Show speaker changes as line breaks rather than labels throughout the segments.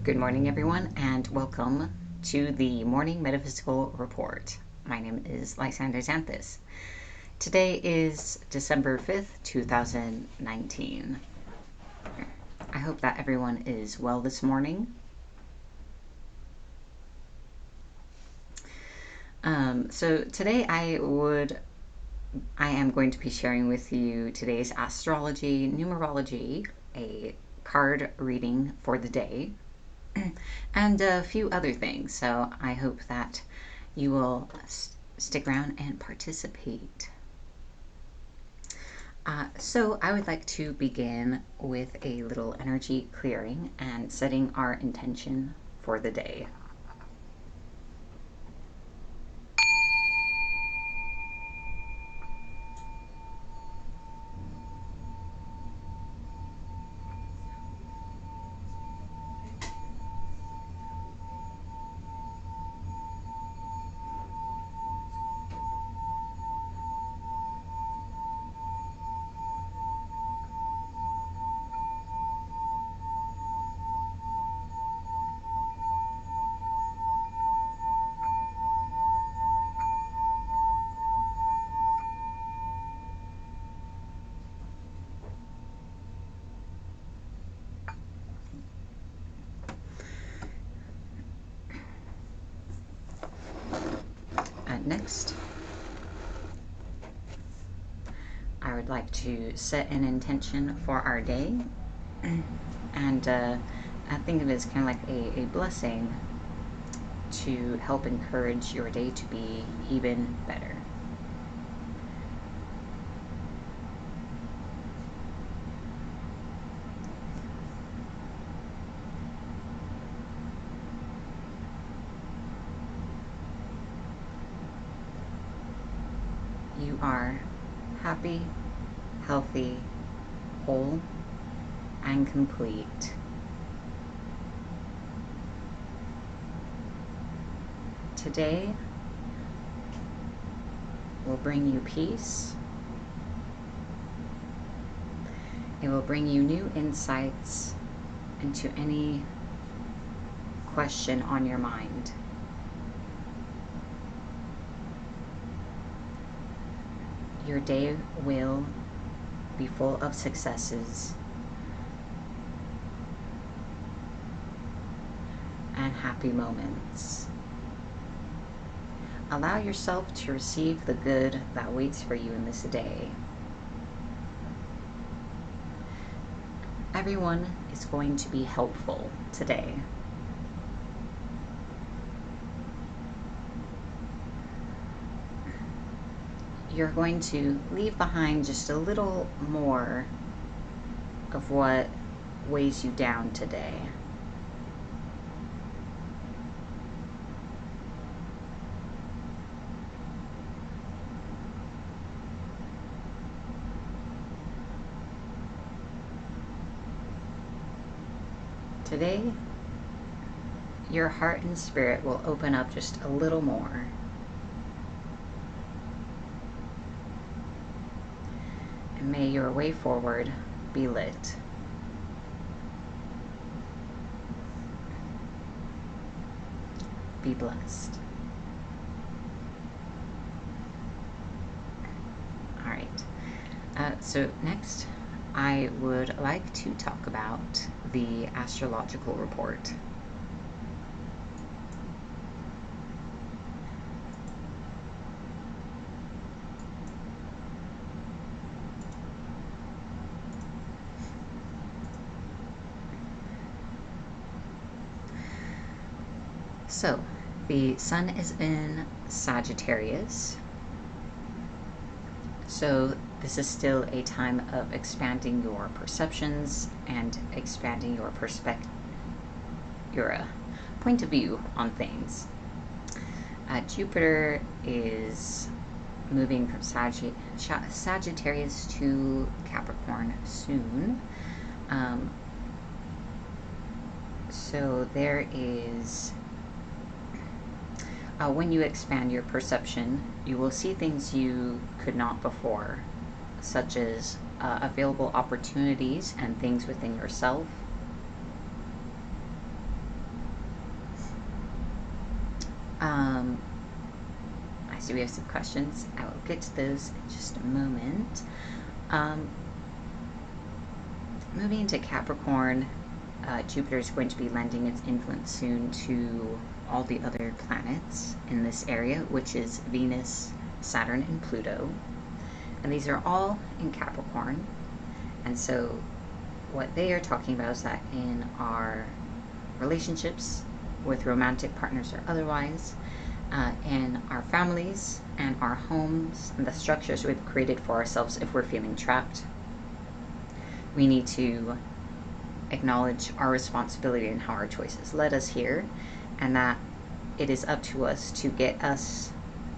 Good morning, everyone, and welcome to the Morning Metaphysical Report. My name is Lysander Xanthus. Today is December 5th, 2019. I hope that everyone is well this morning. So today I am going to be sharing with you today's astrology, numerology, a card reading for the day, and a few other things. So I hope that you will stick around and participate. So I would like to begin with a little energy clearing and setting our intention for the day. Next, I would like to set an intention for our day, and I think of it as kind of like a blessing to help encourage your day to be even better. You are happy, healthy, whole, and complete. Today will bring you peace. It will bring you new insights into any question on your mind. Your day will be full of successes and happy moments. Allow yourself to receive the good that waits for you in this day. Everyone is going to be helpful today. You're going to leave behind just a little more of what weighs you down today. Today, your heart and spirit will open up just a little more. And may your way forward be lit. Be blessed. All right. So next, I would like to talk about the astrological report. So, the sun is in Sagittarius. So this is still a time of expanding your perceptions and expanding your point of view on things. Jupiter is moving from Sagittarius to Capricorn soon. So there is, when you expand your perception, you will see things you could not before, such as available opportunities and things within yourself. I see we have some questions. I will get to those in just a moment. Moving into Capricorn, Jupiter is going to be lending its influence soon to all the other planets in this area, which is Venus, Saturn, and Pluto. And these are all in Capricorn. And so what they are talking about is that in our relationships with romantic partners or otherwise, in our families and our homes and the structures we've created for ourselves, if we're feeling trapped, we need to acknowledge our responsibility and how our choices led us here, and that it is up to us to get us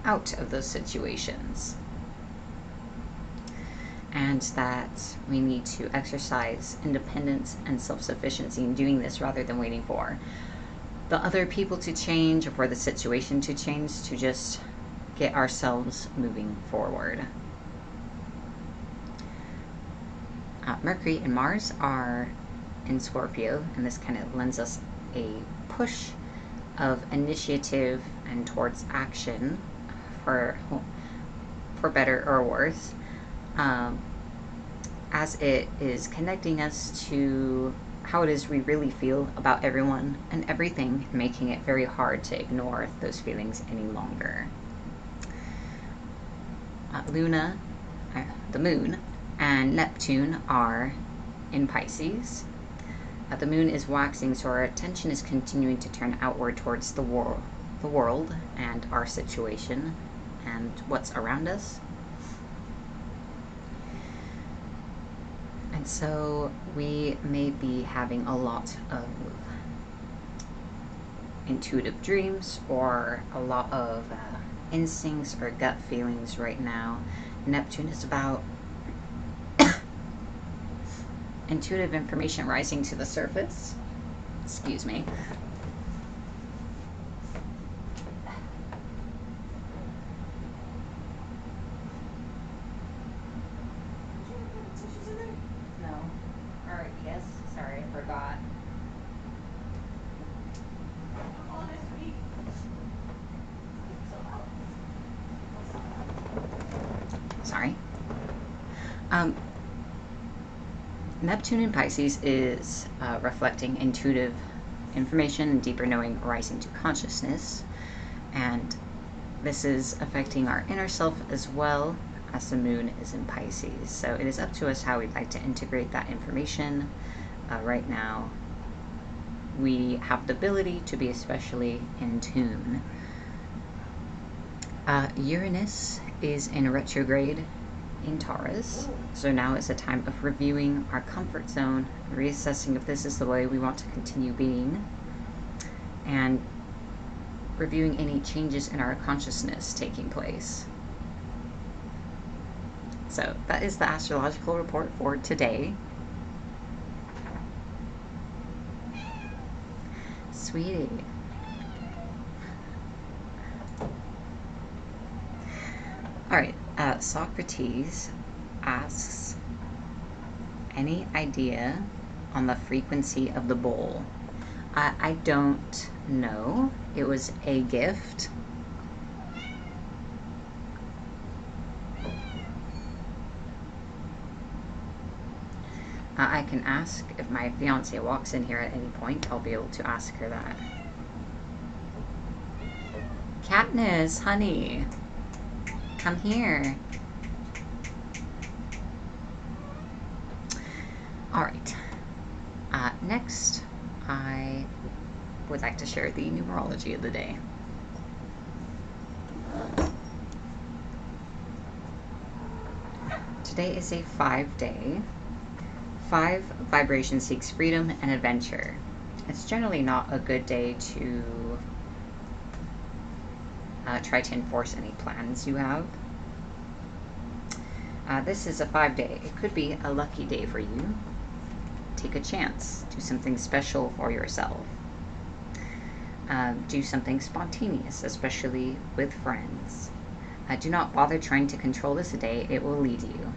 out of those situations. And that we need to exercise independence and self-sufficiency in doing this rather than waiting for the other people to change or for the situation to change, to just get ourselves moving forward. Mercury and Mars are in Scorpio, and this kind of lends us a push of initiative and towards action, for better or worse, as it is connecting us to how it is we really feel about everyone and everything, making it very hard to ignore those feelings any longer. Luna, the moon, and Neptune are in Pisces. The moon is waxing, so our attention is continuing to turn outward towards the world and our situation and what's around us. And so we may be having a lot of intuitive dreams or a lot of instincts or gut feelings right now. Neptune is about intuitive information rising to the surface. Excuse me. No. Or yes, sorry, I forgot. Sorry. Neptune in Pisces is reflecting intuitive information and deeper knowing rising to consciousness, and this is affecting our inner self as well, as the moon is in Pisces. So it is up to us how we'd like to integrate that information. Right now, we have the ability to be especially in tune. Uranus is in retrograde in Taurus, so now is a time of reviewing our comfort zone, reassessing if this is the way we want to continue being, and reviewing any changes in our consciousness taking place. So that is the astrological report for today. Sweetie. Alright, Socrates asks, any idea on the frequency of the bowl? I don't know. It was a gift. I can ask if my fiance walks in here at any point. I'll be able to ask her that. Katniss, honey, come here. Alright. Next, I would like to share the numerology of the day. Today is a 5-day. 5 vibration seeks freedom and adventure. It's generally not a good day to try to enforce any plans you have. This is a 5-day. It could be a lucky day for you. Take a chance. Do something special for yourself. Do something spontaneous, especially with friends. Do not bother trying to control this day. It will lead you.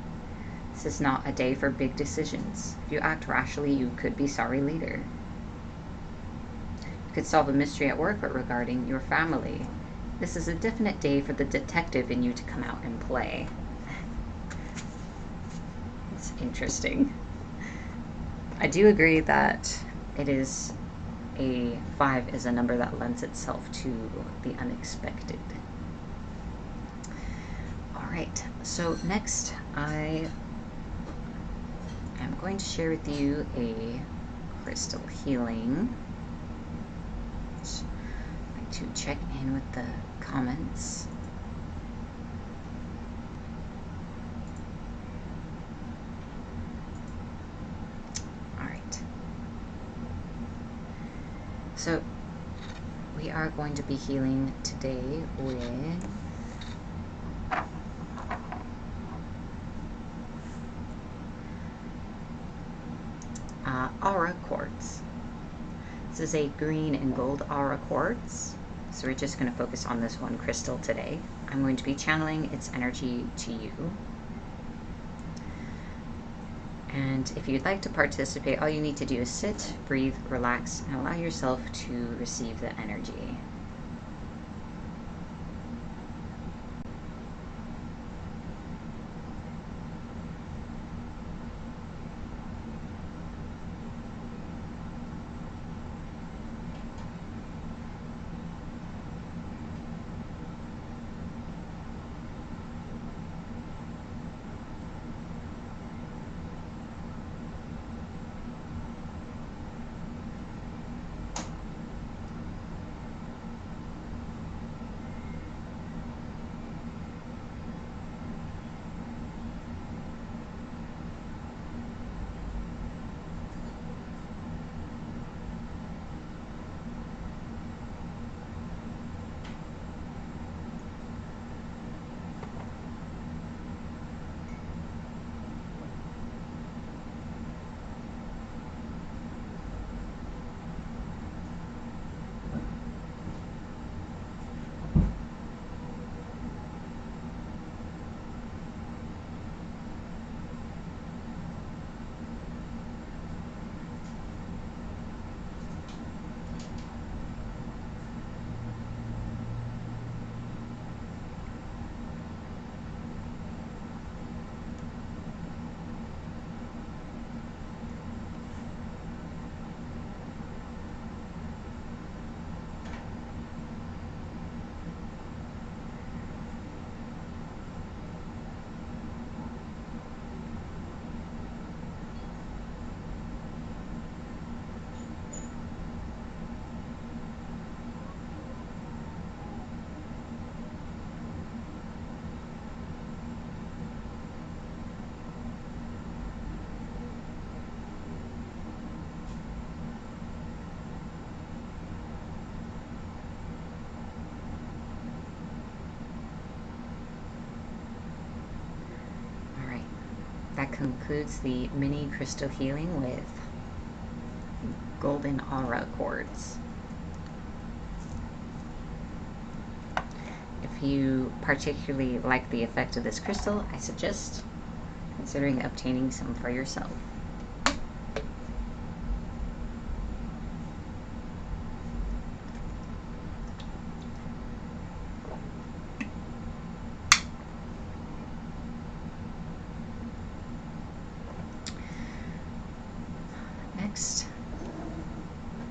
This is not a day for big decisions. If you act rashly, you could be sorry later. You could solve a mystery at work or regarding your family. This is a definite day for the detective in you to come out and play. It's interesting. I do agree that it is a 5 is a number that lends itself to the unexpected. Alright, so next I am going to share with you a crystal healing. I'd like to check in with the comments. Alright. So we are going to be healing today with aura quartz. This is a green and gold aura quartz. So we're just going to focus on this one crystal today. I'm going to be channeling its energy to you. And if you'd like to participate, all you need to do is sit, breathe, relax, and allow yourself to receive the energy. That concludes the mini crystal healing with golden aura quartz. If you particularly like the effect of this crystal, I suggest considering obtaining some for yourself. Next,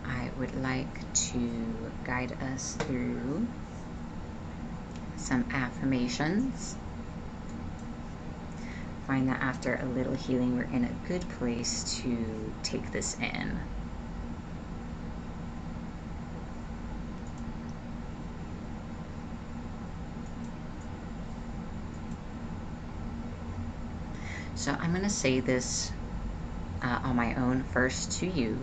I would like to guide us through some affirmations. Find that after a little healing, we're in a good place to take this in. So I'm going to say this on my own first to you,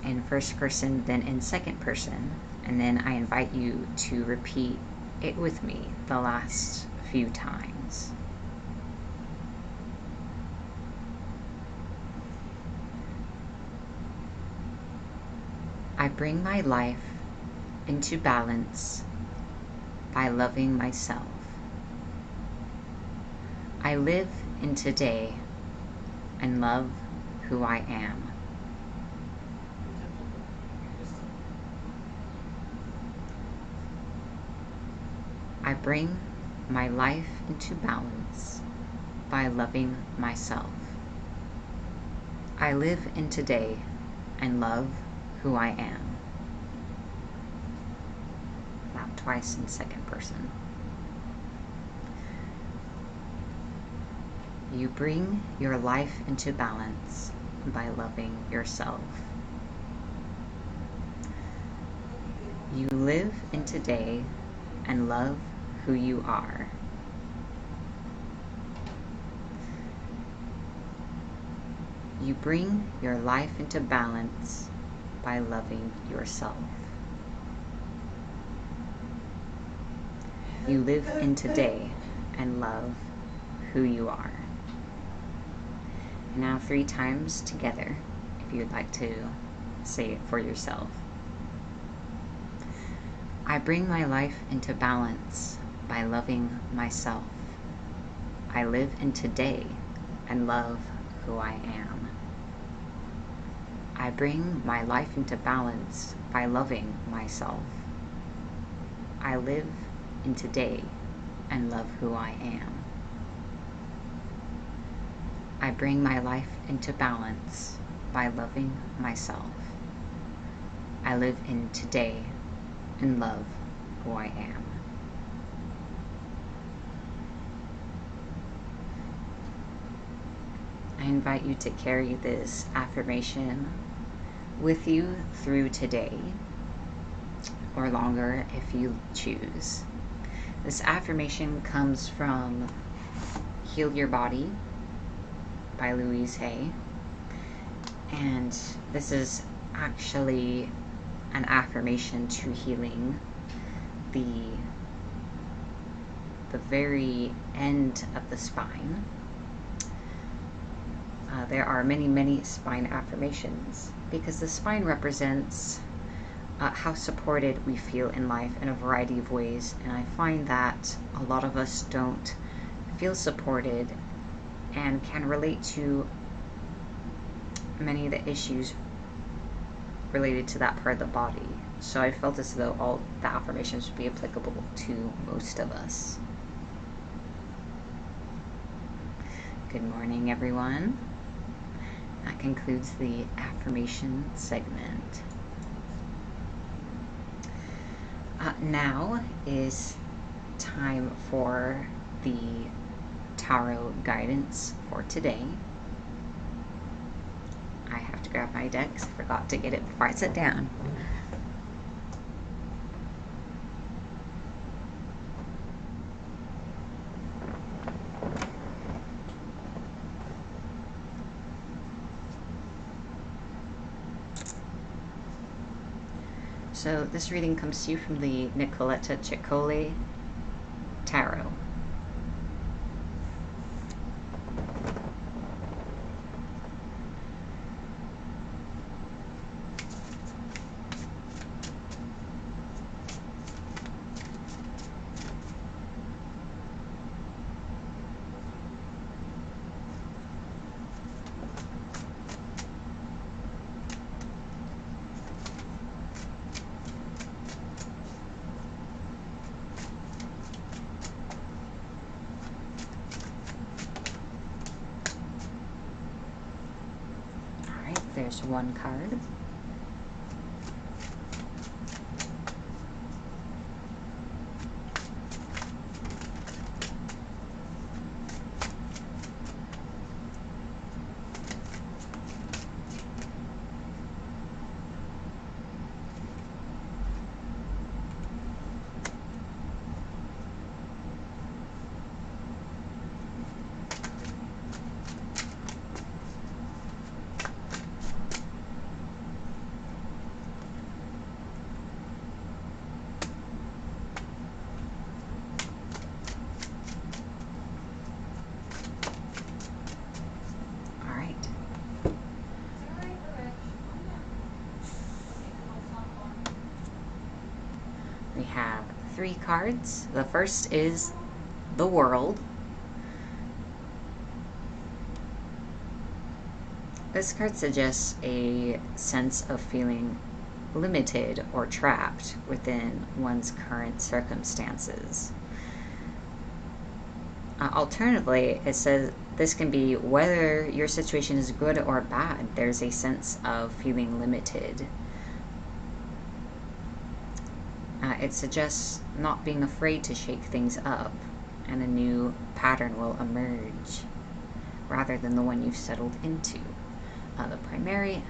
in first person, then in second person, and then I invite you to repeat it with me the last few times. I bring my life into balance by loving myself. I live in today and love who I am. bring my life into balance by loving myself. I live in today and love who I am. Now twice in second person. You bring your life into balance by loving yourself. You live in today and love who you are. You bring your life into balance by loving yourself. You live in today and love who you are. And now 3 times together, if you'd like to say it for yourself. I bring my life into balance by loving myself. I live in today and love who I am. I bring my life into balance by loving myself. I live in today and love who I am. I bring my life into balance by loving myself. I live in today and love who I am. I invite you to carry this affirmation with you through today, or longer if you choose. This affirmation comes from Heal Your Body by Louise Hay, and this is actually an affirmation to healing the very end of the spine. There are many spine affirmations because the spine represents how supported we feel in life in a variety of ways, and I find that a lot of us don't feel supported and can relate to many of the issues related to that part of the body. So I felt as though all the affirmations would be applicable to most of us. Good morning, everyone. That concludes the affirmation segment. Now is time for the tarot guidance for today. I have to grab my deck because I forgot to get it before I sit down. So this reading comes to you from the Nicoletta Ciccoli Tarot. There's one card. We have 3 cards. The first is the World. This card suggests a sense of feeling limited or trapped within one's current circumstances. Alternatively, it says this can be whether your situation is good or bad. There's a sense of feeling limited. It suggests not being afraid to shake things up, and a new pattern will emerge rather than the one you've settled into. The primary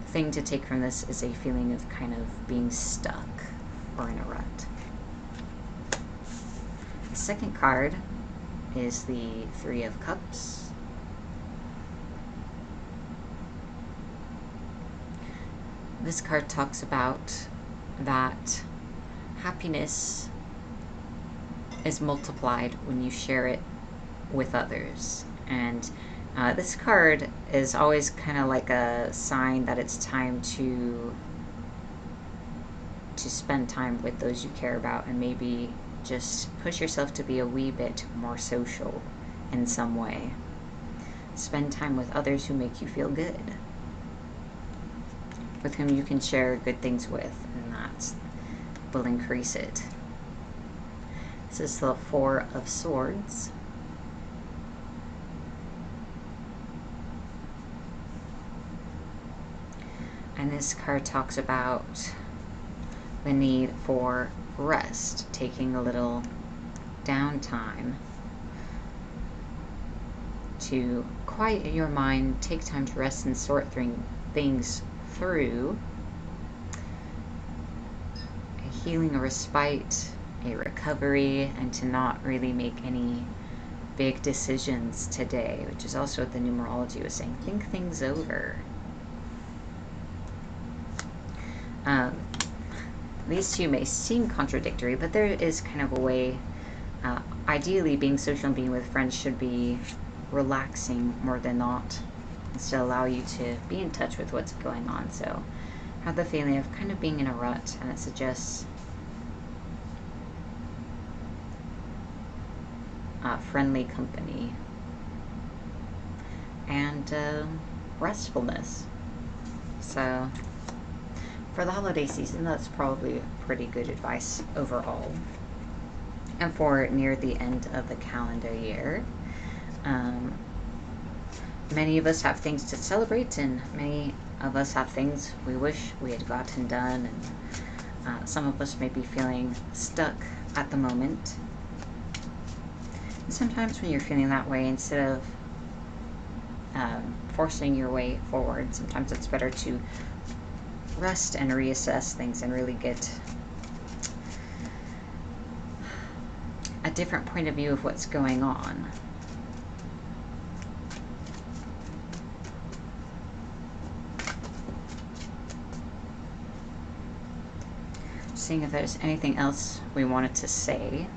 thing to take from this is a feeling of kind of being stuck or in a rut. The second card is the Three of Cups. This card talks about that happiness is multiplied when you share it with others. And this card is always kind of like a sign that it's time to spend time with those you care about, and maybe just push yourself to be a wee bit more social in some way. Spend time with others who make you feel good, with whom you can share good things with, and that will increase it. This is the Four of Swords. And this card talks about the need for rest, taking a little downtime to quiet your mind, take time to rest and sort things through. A healing, a respite, a recovery, and to not really make any big decisions today, which is also what the numerology was saying. Think things over. These two may seem contradictory, but there is kind of a way, ideally being social and being with friends should be relaxing more than not, and still allow you to be in touch with what's going on. So I have the feeling of kind of being in a rut, and it suggests friendly company and restfulness. So for the holiday season, that's probably pretty good advice overall. And for near the end of the calendar year, many of us have things to celebrate, and many of us have things we wish we had gotten done, and some of us may be feeling stuck at the moment. And sometimes when you're feeling that way, instead of forcing your way forward, sometimes it's better to rest and reassess things and really get a different point of view of what's going on. Seeing if there's anything else we wanted to say.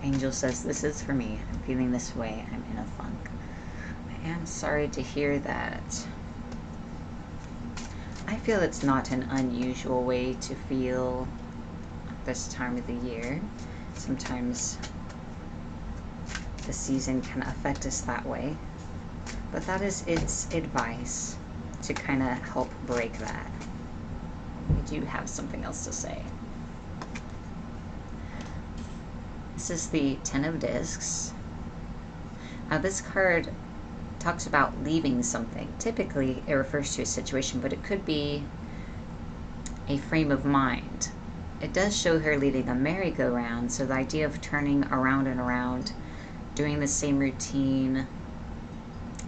Angel says, "This is for me. I'm feeling this way. I'm in a funk." I am sorry to hear that. I feel it's not an unusual way to feel this time of the year. Sometimes the season can affect us that way. But that is its advice to kind of help break that. We do have something else to say. This is the Ten of Discs. This card talks about leaving something. Typically, it refers to a situation, but it could be a frame of mind. It does show her leading a merry-go-round, so the idea of turning around and around, doing the same routine,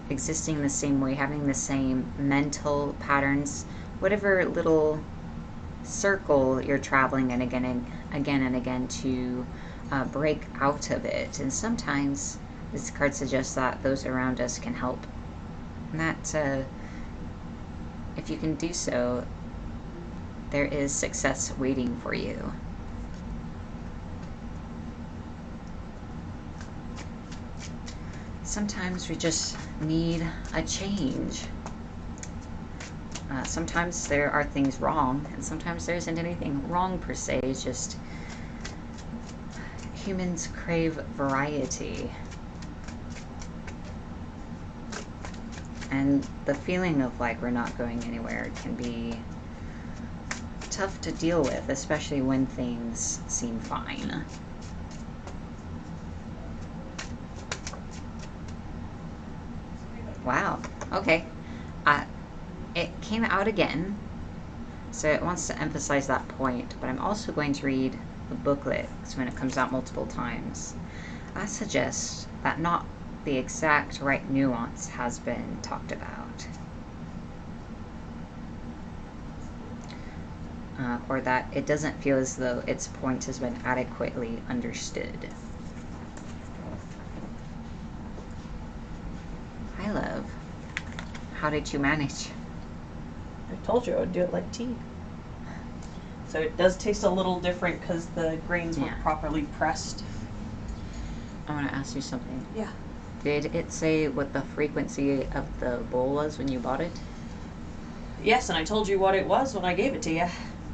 existing the same way, having the same mental patterns, whatever little circle you're traveling in again and again to break out of it. And sometimes this card suggests that those around us can help. And that, if you can do so, there is success waiting for you. Sometimes we just need a change. Sometimes there are things wrong, and sometimes there isn't anything wrong per se. It's just humans crave variety. And the feeling of like we're not going anywhere can be tough to deal with, especially when things seem fine. Wow, okay. It came out again, so it wants to emphasize that point, but I'm also going to read the booklet, because when it comes out multiple times, I suggest that not the exact right nuance has been talked about. Or that it doesn't feel as though its point has been adequately understood. Hi, love. How did you manage?
I told you I would do it like tea. So it does taste a little different because the grains were properly pressed.
I want to ask you something.
Yeah.
Did it say what the frequency of the bowl was when you bought it?
Yes, and I told you what it was when I gave it to you.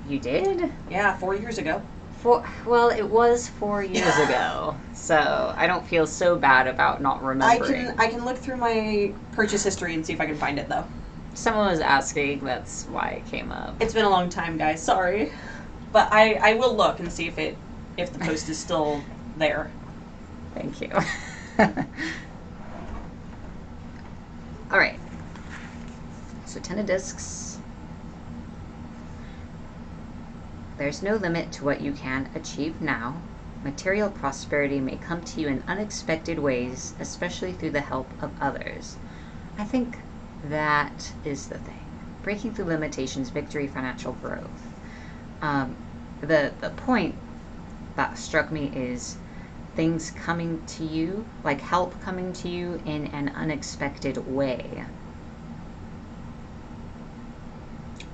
You did?
Yeah, 4 years ago.
Well, it was 4 years ago, so I don't feel so bad about not remembering.
I can look through my purchase history and see if I can find it, though.
Someone was asking, that's why it came up.
It's been a long time, guys. Sorry. But I will look and see if the post is still there.
Thank you. All right. So 10 of discs. There's no limit to what you can achieve now. Material prosperity may come to you in unexpected ways, especially through the help of others. I think that is the thing. Breaking through limitations, victory, financial growth. The point that struck me is things coming to you, like help coming to you in an unexpected way.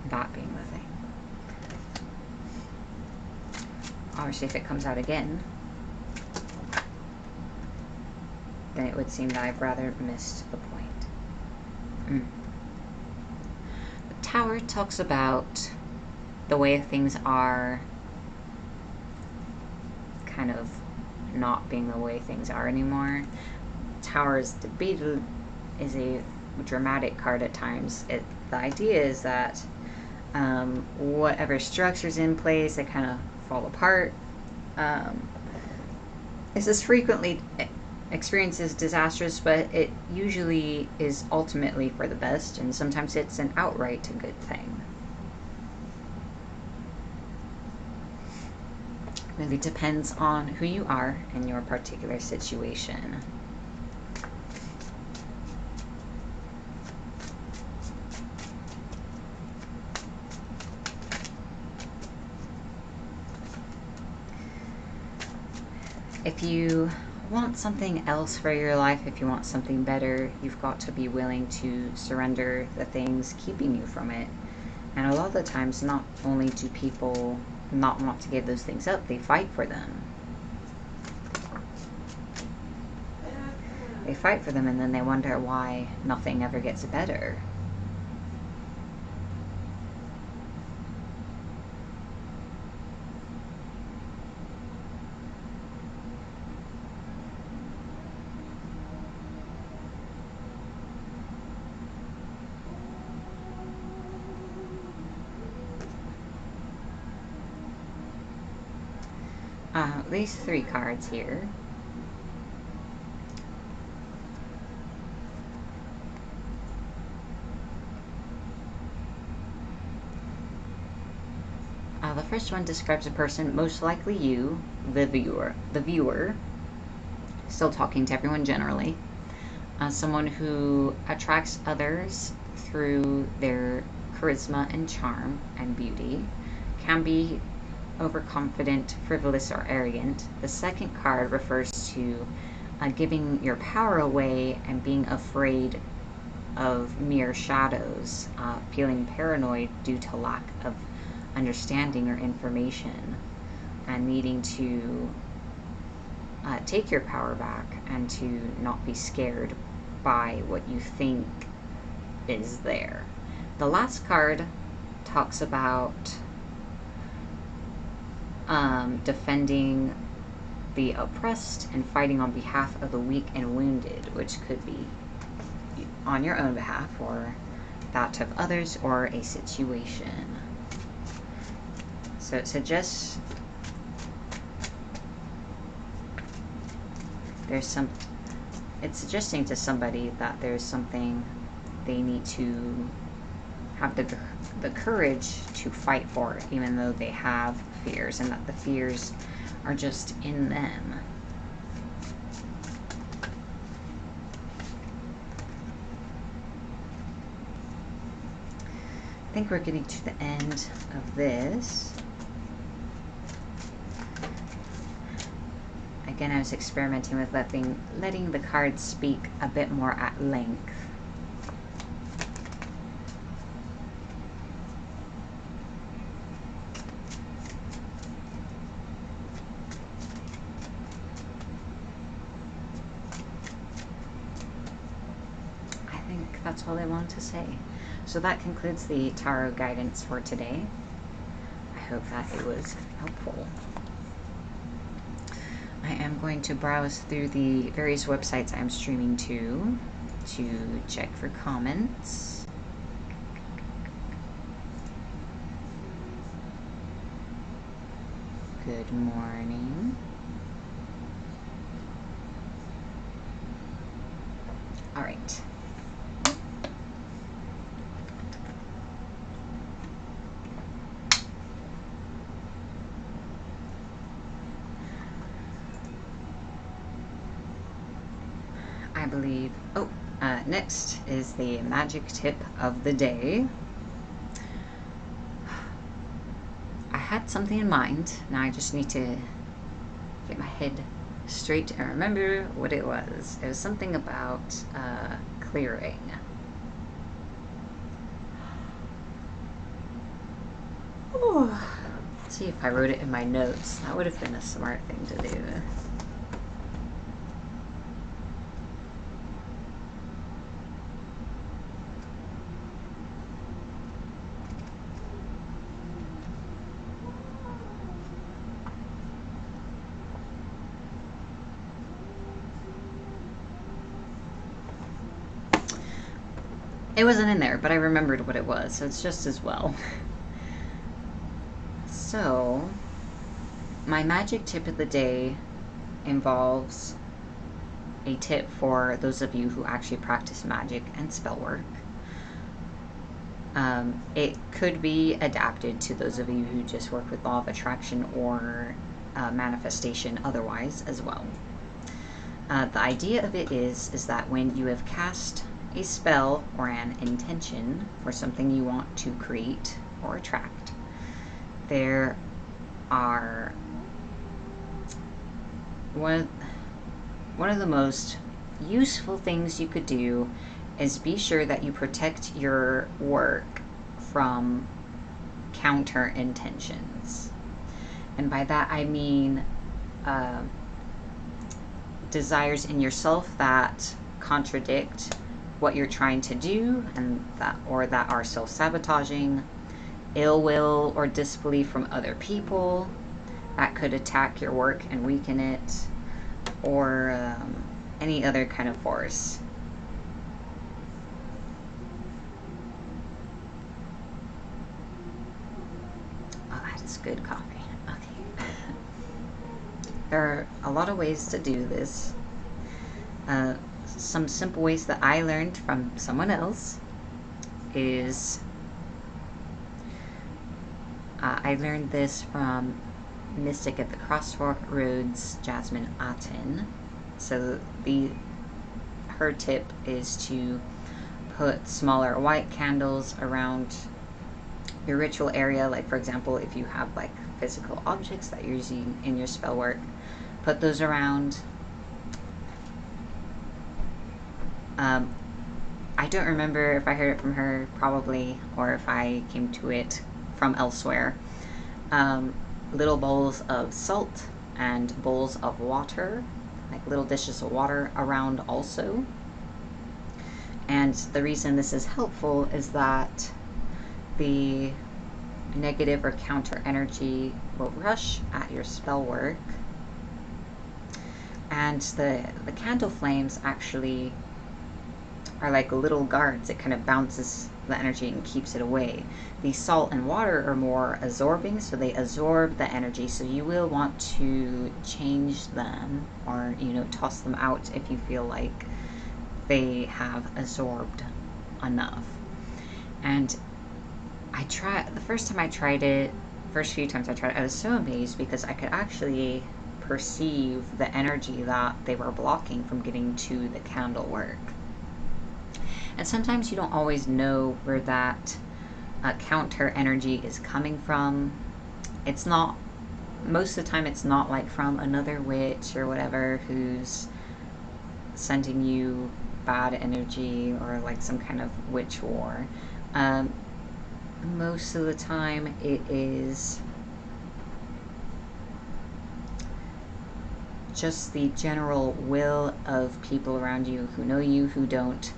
That being the thing. Obviously, if it comes out again, then it would seem that I've rather missed the point. The Tower talks about the way things are kind of not being the way things are anymore. Tower is debated, is a dramatic card at times. The idea is that whatever structure's in place, they kind of fall apart. This is frequently experiences disastrous, but it usually is ultimately for the best, and sometimes it's an outright good thing. It really depends on who you are in your particular situation. If you want something else for your life, if you want something better, you've got to be willing to surrender the things keeping you from it. And a lot of the times, not only do people not want to give those things up, they fight for them. They fight for them, and then they wonder why nothing ever gets better. These three cards here. The first one describes a person, most likely you, the viewer, still talking to everyone generally, someone who attracts others through their charisma and charm and beauty, can be overconfident, frivolous, or arrogant. The second card refers to giving your power away and being afraid of mere shadows, feeling paranoid due to lack of understanding or information, and needing to take your power back and to not be scared by what you think is there. The last card talks about defending the oppressed and fighting on behalf of the weak and wounded, which could be on your own behalf or that of others or a situation. So it suggests it's suggesting to somebody that there's something they need to have the courage to fight for, even though they have fears, and that the fears are just in them. I think we're getting to the end of this. Again, I was experimenting with letting the cards speak a bit more at length. I think that's all I wanted to say. So that concludes the tarot guidance for today. I hope that it was helpful. I am going to browse through the various websites I'm streaming to check for comments. Good morning. All right. I believe, next is the magic tip of the day. I had something in mind. Now I just need to get my head straight and remember what it was. It was something about clearing. Ooh. Let's see if I wrote it in my notes. That would have been a smart thing to do. It wasn't in there, but I remembered what it was, so it's just as well. So, my magic tip of the day involves a tip for those of you who actually practice magic and spell work. It could be adapted to those of you who just work with law of attraction or manifestation otherwise as well. The idea of it is that when you have cast a spell or an intention for something you want to create or attract, there are one of the most useful things you could do is be sure that you protect your work from counter intentions. And by that I mean desires in yourself that contradict what you're trying to do and that are self-sabotaging, ill will or disbelief from other people that could attack your work and weaken it, or any other kind of force. Oh, that is good coffee. Okay. There are a lot of ways to do this. Some simple ways that I learned from someone else is I learned this from Mystic at the Crossroads, Jasmine Aten. So her tip is to put smaller white candles around your ritual area. Like, for example, if you have like physical objects that you're using in your spell work, put those around. I don't remember if I heard it from her, probably, or if I came to it from elsewhere. Little bowls of salt and bowls of water, like little dishes of water around also. And the reason this is helpful is that the negative or counter energy will rush at your spell work, and the candle flames actually are like little guards. It kind of bounces the energy and keeps it away. The salt and water are more absorbing, so they absorb the energy. So you will want to change them, or toss them out if you feel like they have absorbed enough. And the first time I tried it, first few times I tried it, I was so amazed because I could actually perceive the energy that they were blocking from getting to the candle work. And sometimes you don't always know where that counter energy is coming from. It's not, most of the time it's not like from another witch or whatever who's sending you bad energy or like some kind of witch war. Most of the time it is just the general will of people around you who know you, who don't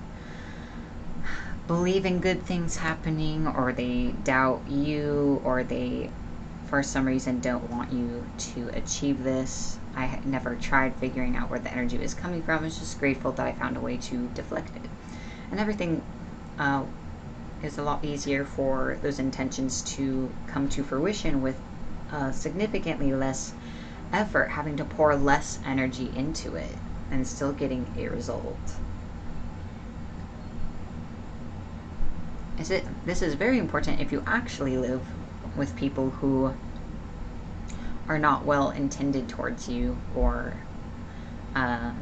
believe in good things happening, or they doubt you, or they for some reason don't want you to achieve this. I had never tried figuring out where the energy was coming from. I was just grateful that I found a way to deflect it. And everything is a lot easier for those intentions to come to fruition with significantly less effort, having to pour less energy into it and still getting a result. This is very important if you actually live with people who are not well intended towards you, or kind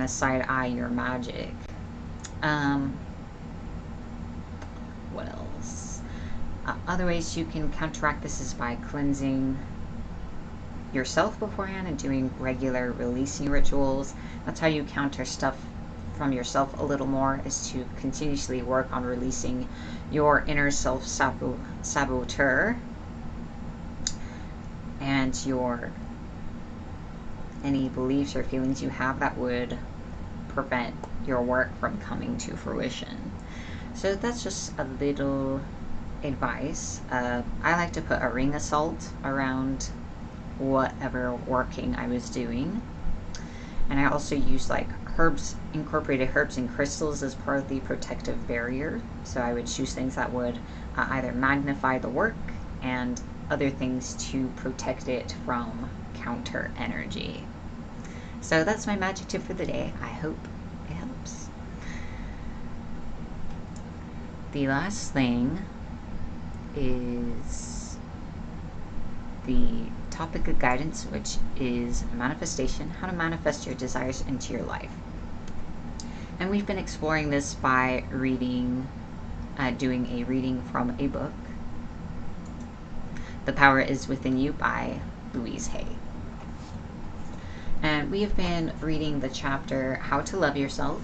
of side eye your magic. What else? Other ways you can counteract this is by cleansing yourself beforehand and doing regular releasing rituals. That's how you counter stuff from yourself a little more, is to continuously work on releasing your inner self saboteur and any beliefs or feelings you have that would prevent your work from coming to fruition. So that's just a little advice. I like to put a ring of salt around whatever working I was doing, and I also use like incorporated herbs and crystals as part of the protective barrier. So I would choose things that would either magnify the work and other things to protect it from counter energy. So that's my magic tip for the day. I hope it helps. The last thing is the topic of guidance, which is manifestation, how to manifest your desires into your life. And we've been exploring this by doing a reading from a book, The Power is Within You by Louise Hay. And we have been reading the chapter, How to Love Yourself.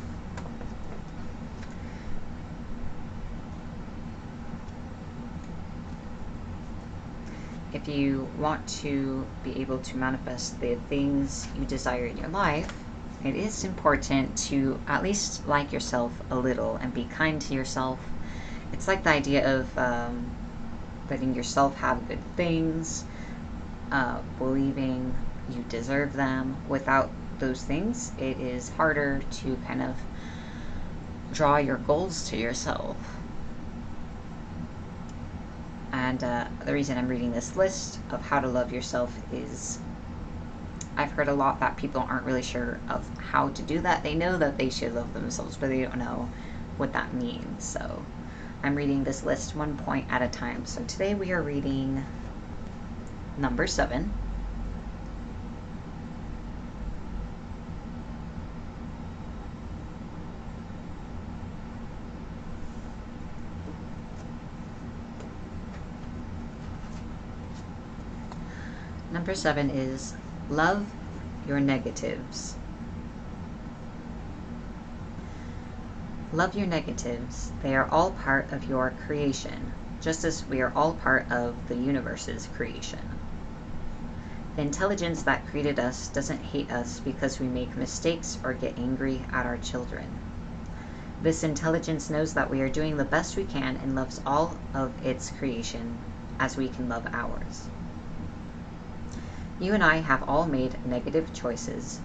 If you want to be able to manifest the things you desire in your life, it is important to at least like yourself a little and be kind to yourself. It's like the idea of letting yourself have good things, believing you deserve them. Without those things, it is harder to kind of draw your goals to yourself. And the reason I'm reading this list of how to love yourself is I've heard a lot that people aren't really sure of how to do that. They know that they should love themselves, but they don't know what that means. So I'm reading this list one point at a time. So today we are reading number 7. Number 7 is love your negatives. Love your negatives. They are all part of your creation, just as we are all part of the universe's creation. The intelligence that created us doesn't hate us because we make mistakes or get angry at our children. This intelligence knows that we are doing the best we can and loves all of its creation as we can love ours. You and I have all made negative choices,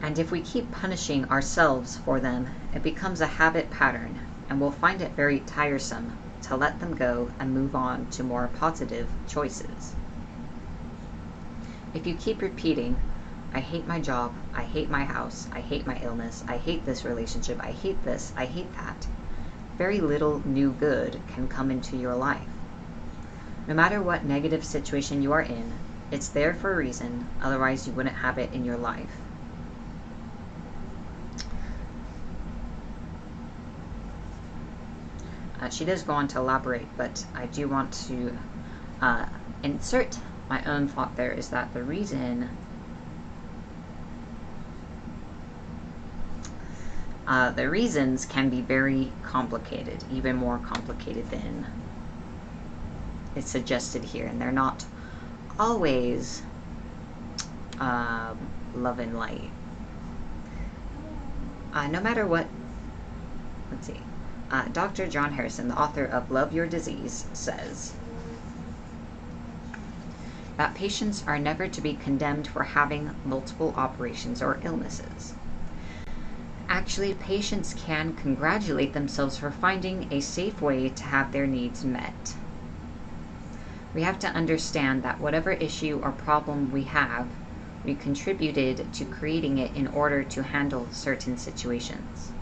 And if we keep punishing ourselves for them, it becomes a habit pattern, and we'll find it very tiresome to let them go and move on to more positive choices. If you keep repeating, I hate my job, I hate my house, I hate my illness, I hate this relationship, I hate this, I hate that, very little new good can come into your life. No matter what negative situation you are in, it's there for a reason, otherwise you wouldn't have it in your life. She does go on to elaborate, but I do want to insert my own thought there, is that the reason the reasons can be very complicated, even more complicated than it's suggested here, and they're not always love and light. No matter what, let's see, Dr. John Harrison, the author of Love Your Disease, says that patients are never to be condemned for having multiple operations or illnesses. Actually, patients can congratulate themselves for finding a safe way to have their needs met. We have to understand that whatever issue or problem we have, we contributed to creating it in order to handle certain situations.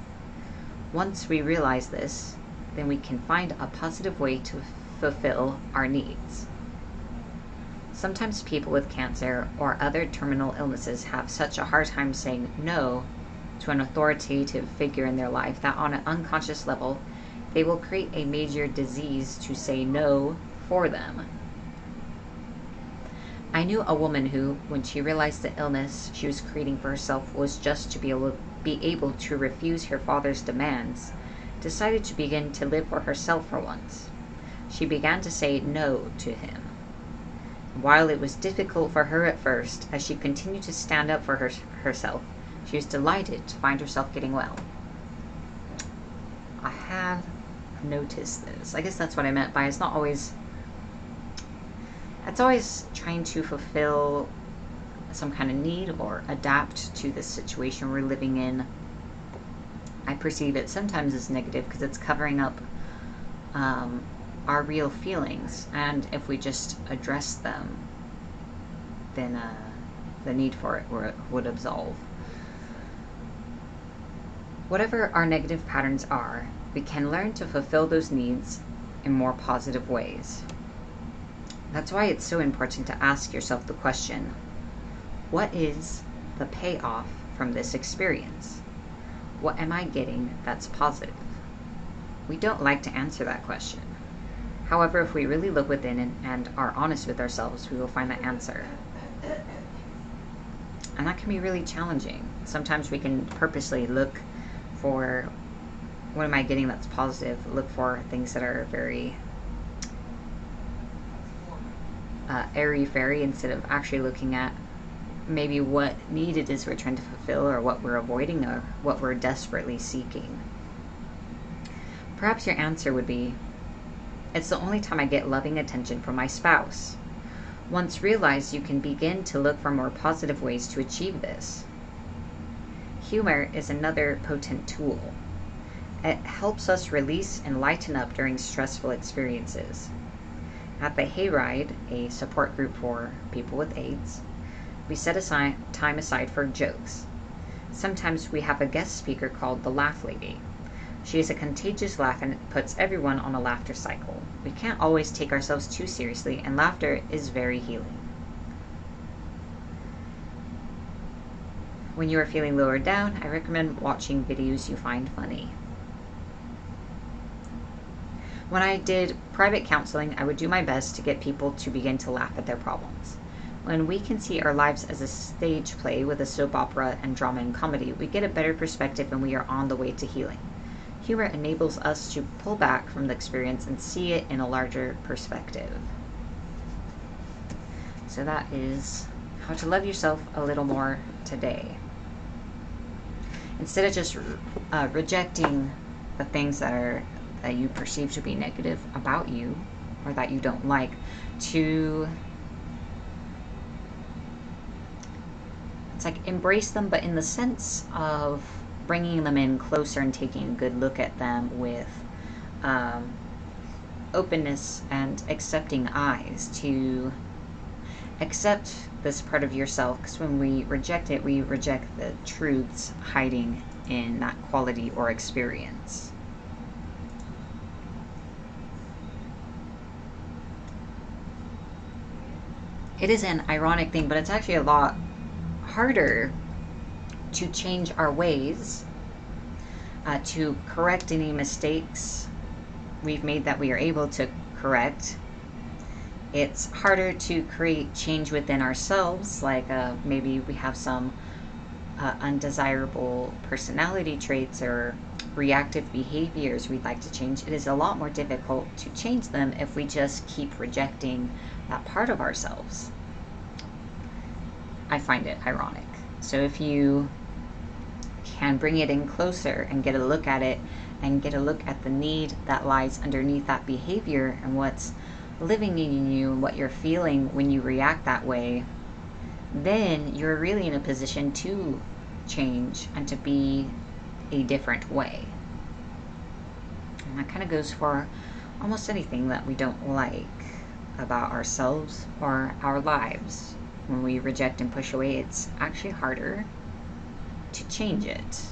Once we realize this, then we can find a positive way to fulfill our needs. Sometimes people with cancer or other terminal illnesses have such a hard time saying no to an authoritative figure in their life that on an unconscious level, they will create a major disease to say no for them. I knew a woman who, when she realized the illness she was creating for herself was just to be able to refuse her father's demands, decided to begin to live for herself for once. She began to say no to him. While it was difficult for her at first, as she continued to stand up for herself, she was delighted to find herself getting well. I have noticed this. I guess that's what I meant by it's always trying to fulfill some kind of need or adapt to the situation we're living in. I perceive it sometimes as negative because it's covering up our real feelings, and if we just address them, then the need for it would absolve. Whatever our negative patterns are, we can learn to fulfill those needs in more positive ways. That's why it's so important to ask yourself the question, what is the payoff from this experience? What am I getting that's positive? We don't like to answer that question. However, if we really look within and are honest with ourselves, we will find that answer. And that can be really challenging. Sometimes we can purposely look for, what am I getting that's positive? Look for things that are very airy-fairy instead of actually looking at maybe what need it is we're trying to fulfill, or what we're avoiding, or what we're desperately seeking. Perhaps your answer would be, it's the only time I get loving attention from my spouse. Once realized, you can begin to look for more positive ways to achieve this. Humor is another potent tool. It helps us release and lighten up during stressful experiences. At the Hayride, a support group for people with AIDS, we set time aside for jokes. Sometimes we have a guest speaker called the Laugh Lady. She is a contagious laugh and puts everyone on a laughter cycle. We can't always take ourselves too seriously, and laughter is very healing. When you are feeling low or down, I recommend watching videos you find funny. When I did private counseling, I would do my best to get people to begin to laugh at their problems. When we can see our lives as a stage play with a soap opera and drama and comedy, we get a better perspective and we are on the way to healing. Humor enables us to pull back from the experience and see it in a larger perspective. So that is how to love yourself a little more today. Instead of just rejecting the things that you perceive to be negative about you or that you don't like, to like embrace them, but in the sense of bringing them in closer and taking a good look at them with openness and accepting eyes, to accept this part of yourself, because when we reject it, we reject the truths hiding in that quality or experience. It is an ironic thing, but it's actually a lot harder to change our ways, to correct any mistakes we've made that we are able to correct. It's harder to create change within ourselves, like maybe we have some undesirable personality traits or reactive behaviors we'd like to change. It is a lot more difficult to change them if we just keep rejecting that part of ourselves. I find it ironic. So if you can bring it in closer and get a look at it, and get a look at the need that lies underneath that behavior and what's living in you and what you're feeling when you react that way, then you're really in a position to change and to be a different way. And that kind of goes for almost anything that we don't like about ourselves or our lives. When we reject and push away, it's actually harder to change it,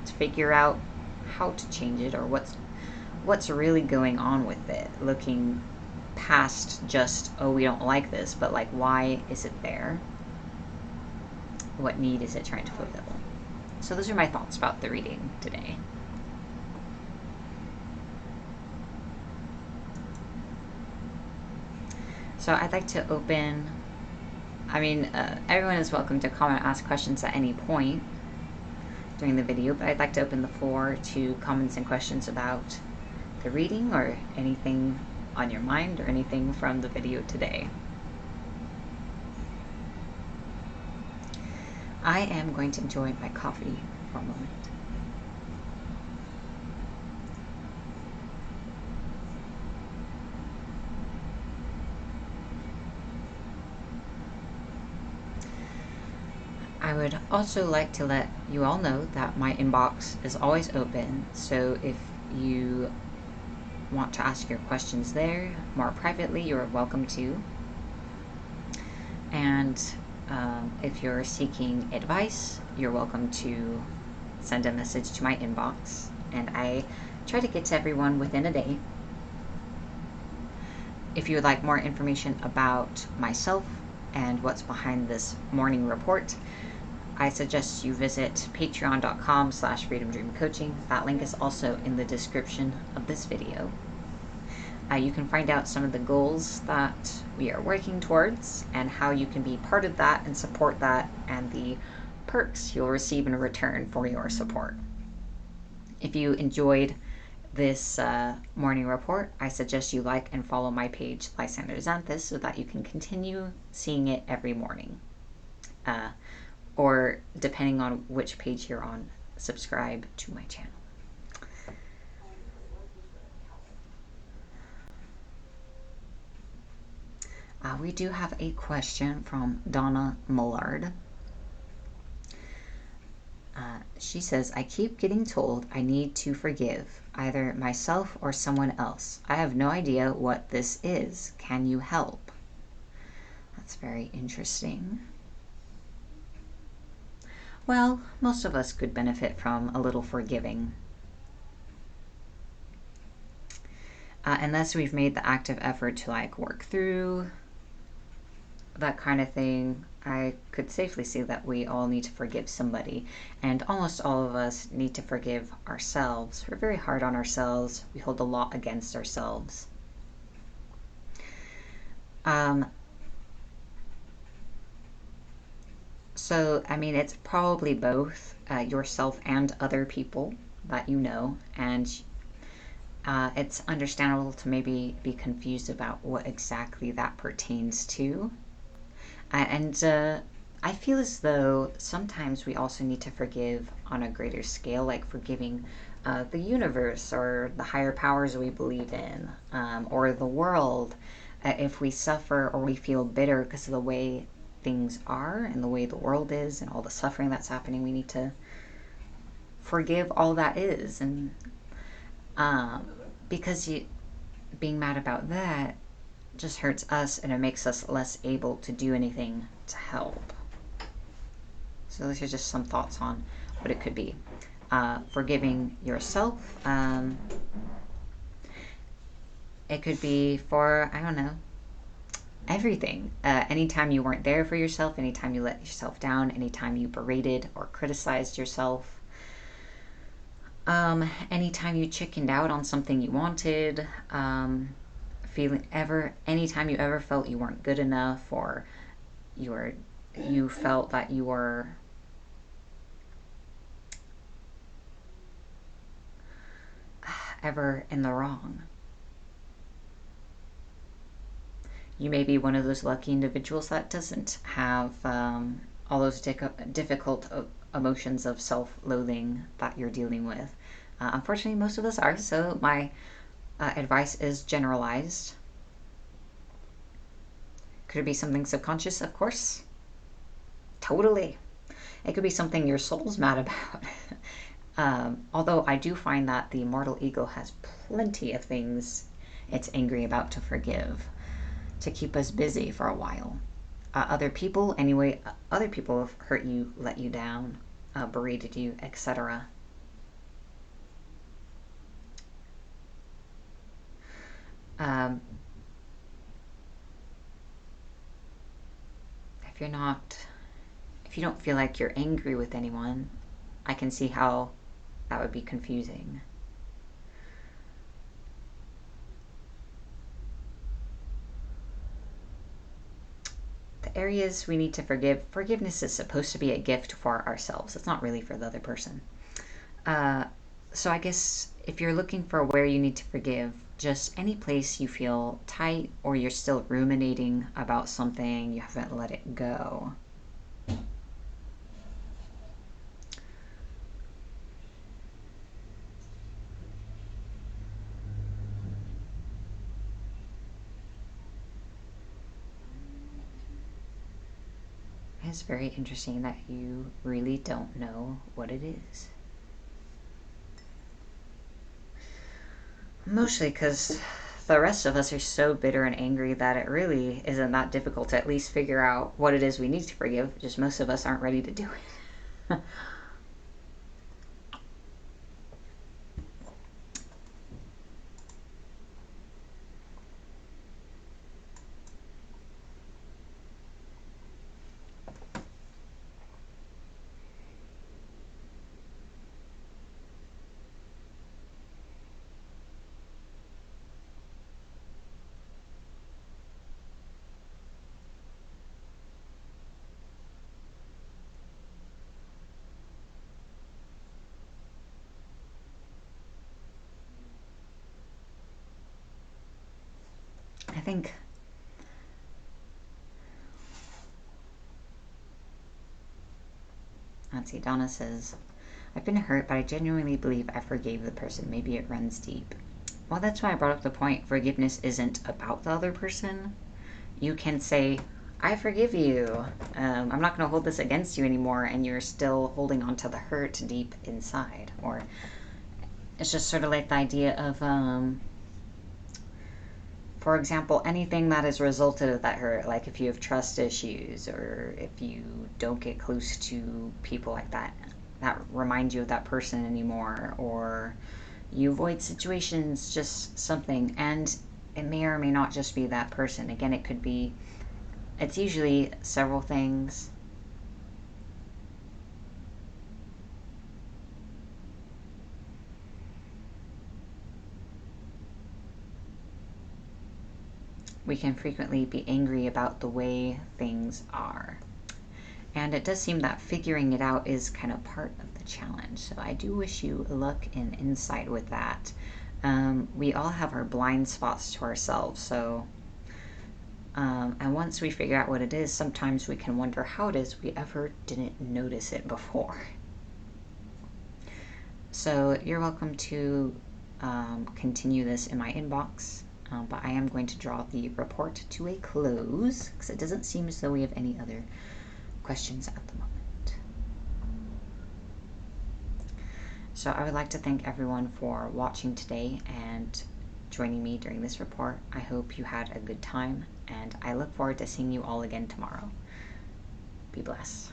to figure out how to change it, or what's really going on with it, looking past just, oh, we don't like this, but like, why is it there? What need is it trying to fulfill? So those are my thoughts about the reading today. So I'd like to open, everyone is welcome to comment, ask questions at any point during the video, but I'd like to open the floor to comments and questions about the reading, or anything on your mind, or anything from the video today. I am going to enjoy my coffee for a moment. I would also like to let you all know that my inbox is always open, so if you want to ask your questions there more privately, you're welcome to. And if you're seeking advice, you're welcome to send a message to my inbox, and I try to get to everyone within a day. If you would like more information about myself and what's behind this morning report, I suggest you visit patreon.com/freedomdreamcoaching. That link is also in the description of this video. You can find out some of the goals that we are working towards, and how you can be part of that and support that, and the perks you'll receive in return for your support. If you enjoyed this morning report, I suggest you like and follow my page, Lysander Xanthus, so that you can continue seeing it every morning. Or depending on which page you're on, subscribe to my channel. We do have a question from Donna Mullard. She says, I keep getting told I need to forgive either myself or someone else. I have no idea what this is. Can you help? That's very interesting. Well, most of us could benefit from a little forgiving. Unless we've made the active effort to work through that kind of thing, I could safely say that we all need to forgive somebody, and almost all of us need to forgive ourselves. We're very hard on ourselves. We hold a lot against ourselves. So, it's probably both yourself and other people that you know, and it's understandable to maybe be confused about what exactly that pertains to. And I feel as though sometimes we also need to forgive on a greater scale, like forgiving the universe or the higher powers we believe in, or the world, if we suffer or we feel bitter because of the way things are and the way the world is and all the suffering that's happening. We need to forgive all that is, and because being mad about that just hurts us, and it makes us less able to do anything to help. So these are just some thoughts on what it could be. Forgiving yourself. It could be for, I don't know, everything. Anytime you weren't there for yourself, anytime you let yourself down, anytime you berated or criticized yourself, anytime you chickened out on something you wanted, anytime you ever felt you weren't good enough, or you felt that you were ever in the wrong. You may be one of those lucky individuals that doesn't have all those difficult emotions of self-loathing that you're dealing with. Unfortunately, most of us are, so my advice is generalized. Could it be something subconscious? Of course. Totally. It could be something your soul's mad about. Although I do find that the mortal ego has plenty of things it's angry about to forgive, to keep us busy for a while. Other people have hurt you, let you down, berated you, etc. If you don't feel like you're angry with anyone, I can see how that would be confusing. The areas we need to forgive. Forgiveness is supposed to be a gift for ourselves. It's not really for the other person. So I guess if you're looking for where you need to forgive, just any place you feel tight or you're still ruminating about something, you haven't let it go. It's very interesting that you really don't know what it is. Mostly because the rest of us are so bitter and angry that it really isn't that difficult to at least figure out what it is we need to forgive. Just most of us aren't ready to do it. I think let's see, Donna says, I've been hurt, but I genuinely believe I forgave the person. Maybe it runs deep. Well, that's why I brought up the point. Forgiveness isn't about the other person. You can say, I forgive you. I'm not going to hold this against you anymore, and you're still holding on to the hurt deep inside. Or it's just sort of like the idea of, for example, anything that has resulted of that hurt, like if you have trust issues or if you don't get close to people like that remind you of that person anymore, or you avoid situations, just something, and it may or may not just be that person. Again, it's usually several things. We can frequently be angry about the way things are. And it does seem that figuring it out is kind of part of the challenge. So I do wish you luck and insight with that. We all have our blind spots to ourselves. So, and once we figure out what it is, sometimes we can wonder how it is we ever didn't notice it before. So you're welcome to continue this in my inbox. But I am going to draw the report to a close because it doesn't seem as though we have any other questions at the moment. So I would like to thank everyone for watching today and joining me during this report. I hope you had a good time, and I look forward to seeing you all again tomorrow. Be blessed.